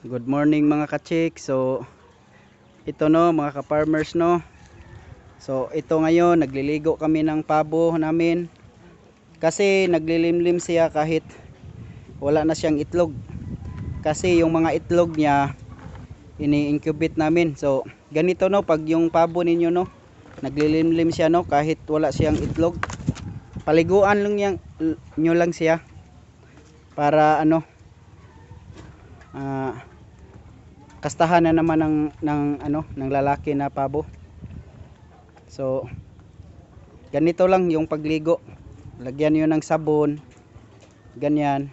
Good morning mga ka-chick. So ito no mga ka-farmers no. So ito ngayon nagliligo kami ng pabo namin. Kasi naglilimlim siya kahit wala na siyang itlog. Kasi yung mga itlog niya ini-incubate namin. So ganito no pag yung pabo ninyo no naglilimlim siya no kahit wala siyang itlog. Paliguan lang nyo lang siya para kastahan na naman ng lalaki na pabo. So ganito lang yung pagligo, lagyan niyo ng sabon ganyan,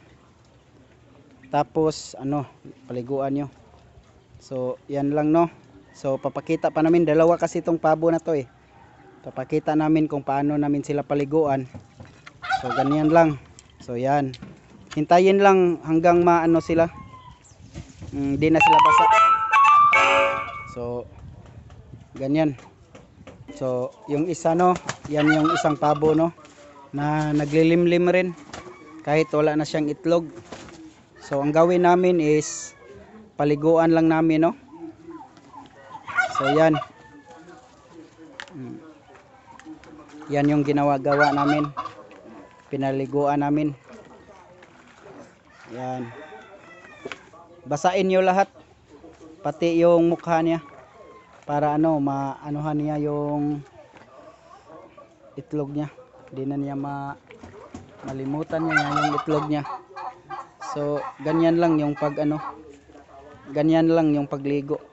tapos paliguan nyo. So yan lang no. So papakita pa namin, dalawa kasi itong pabo na to papakita namin kung paano namin sila paliguan. So ganyan lang. So yan, hintayin lang hanggang maano sila, hindi na sila basa. So ganyan. So yung isa no, yan yung isang pabo no na naglilimlim rin kahit wala na siyang itlog. So ang gawin namin is paliguan lang namin no. So yan. Yan yung gawa namin. Pinaliguan namin. Yan. Basain nyo lahat, pati yung mukha niya para maanuhan niya yung itlog niya. Hindi na niya malimutan niya yung itlog niya. So ganyan lang yung ganyan lang yung pagligo.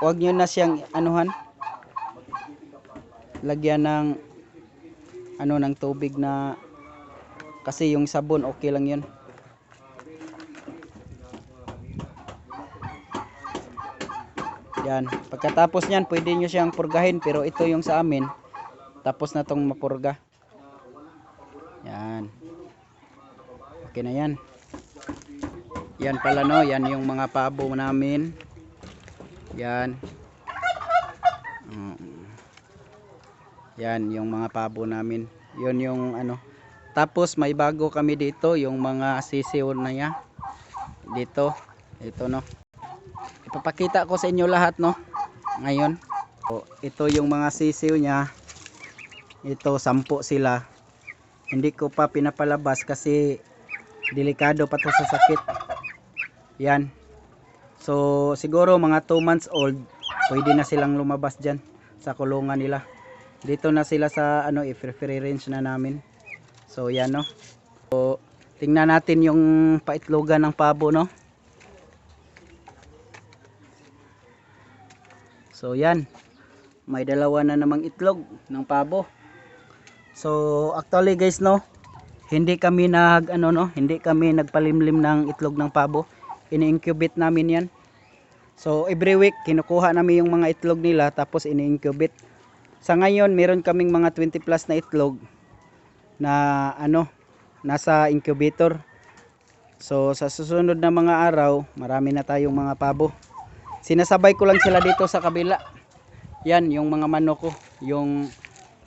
Huwag nyo na siyang lagyan ng tubig na, kasi yung sabon okay lang yun. Yan, pagkatapos nyan pwede nyo siyang purgahin, pero ito yung sa amin tapos na tong mapurga. Yan, okay na yan. Yan pala no, yan yung mga pabo namin. Yan. Yan yung mga pabo namin. Yun yung Tapos may bago kami dito, yung mga sisiw na niya. Dito, ito no. Ipapakita ko sa inyo lahat no. Ngayon. So, ito yung mga sisiw niya. Ito 10 sila. Hindi ko pa pinapalabas kasi delikado pa to sa sakit. Yan. So siguro mga 2 months old, pwede na silang lumabas diyan sa kulungan nila. Dito na sila sa i-free range na namin. So yan no. So tingnan natin yung paitlogan ng pabo no. So yan, may dalawa na namang itlog ng pabo. So actually guys no, hindi kami hindi kami nagpalimlim ng itlog ng pabo. Ini-incubate namin yan. So every week kinukuha namin yung mga itlog nila tapos ini-incubate. Sa ngayon meron kaming mga 20 plus na itlog na nasa incubator. So sa susunod na mga araw marami na tayong mga pabo. Sinasabay ko lang sila dito sa kabila. Yan yung mga manok ko, yung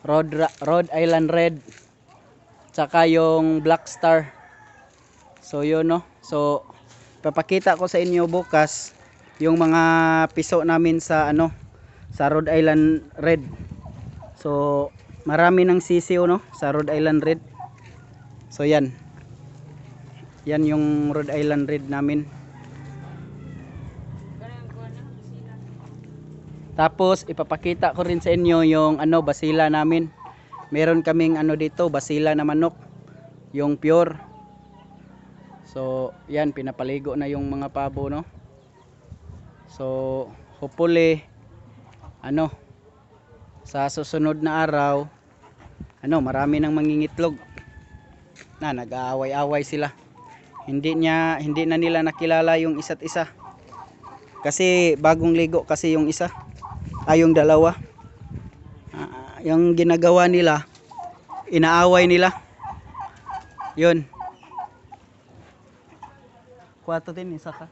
Rhode Island Red tsaka yung Black Star. So yun no. So papakita ko sa inyo bukas yung mga piso namin sa sa Rhode Island Red. So marami ng sisiw no sa Rhode Island Red. So yan. Yan yung Rhode Island Red namin. Tapos ipapakita ko rin sa inyo yung basila namin. Meron kaming dito, basila na manok, yung pure. So yan, pinapaligo na yung mga pabo no. So hopefully sa susunod na araw marami nang mangingitlog na nag-aaway-away sila. Hindi na nila nakilala yung isa't isa. Kasi bagong ligo kasi yung isa. Yung dalawa. Yung ginagawa nila, inaaway nila. Yun. Kuwato din isa ka.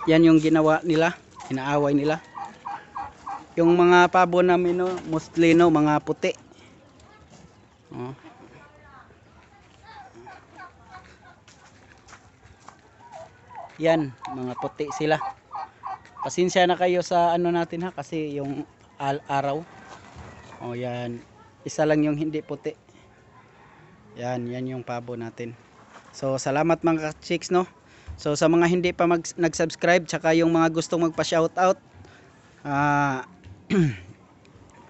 Yan yung ginawa nila, inaaway nila. Yung mga pabo namin mostly mga puti. Yan, mga puti sila. Pasensya na kayo sa ano natin ha, kasi yung araw. O yan, isa lang yung hindi puti. Yan yung pabo natin. So salamat mga ka-chicks, no. So sa mga hindi pa nag-subscribe, tsaka yung mga gustong magpa-shoutout,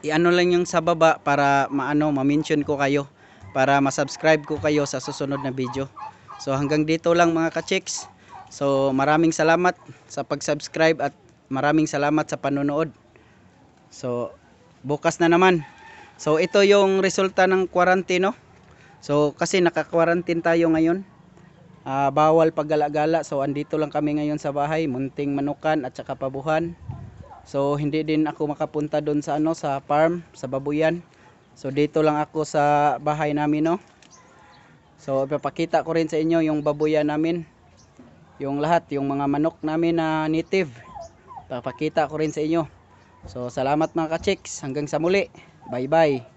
i-ano lang yung sa baba para ma-mention ko kayo, para ma-subscribe ko kayo sa susunod na video. So hanggang dito lang mga ka-chicks. So maraming salamat sa pag-subscribe at maraming salamat sa panonood. So bukas na naman. So ito yung resulta ng quarantine, no? So kasi naka-quarantine tayo ngayon. Bawal paggala-gala, so andito lang kami ngayon sa bahay, munting manukan at saka pabuhan. So hindi din ako makapunta doon sa sa farm, sa babuyan. So dito lang ako sa bahay namin, no. So ipapakita ko rin sa inyo yung babuyan namin, yung lahat, yung mga manok namin na native. Papakita ko rin sa inyo. So salamat mga ka-chicks, hanggang sa muli. Bye bye.